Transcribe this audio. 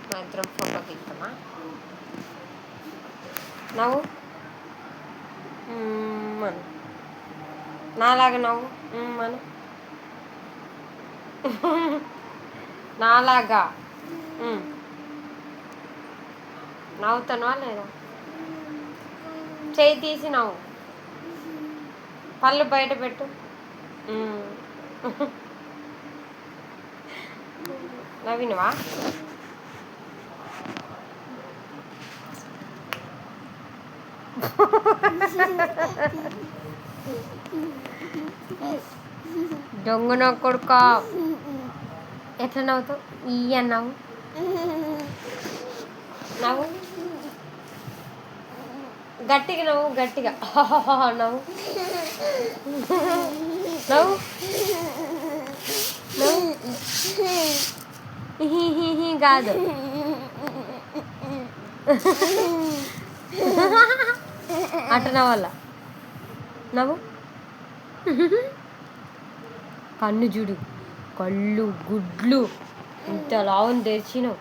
మా ఇద్దరం ఫోటో తీద్దామా? నవ్వు మను, నాలాగా నవ్వు మను, నాలాగా నవ్వుతానువా లేదా? చేయి తీసి నవ్వు, పళ్ళు బయట పెట్టు. నవ్వినవా? దొంగన కొడుక, ఎట్లా నవ్వుతావు? ఇయ్య నవ్వు, నవ్వు గట్టిగా, నవ్వు గట్టిగా, నవ్వు నవ్వు కాదు, అట్ట నవ్వాల. నవ్వు, కన్ను చూడు, కళ్ళు గుడ్లు ఇంత లావుని తెరిచినావు.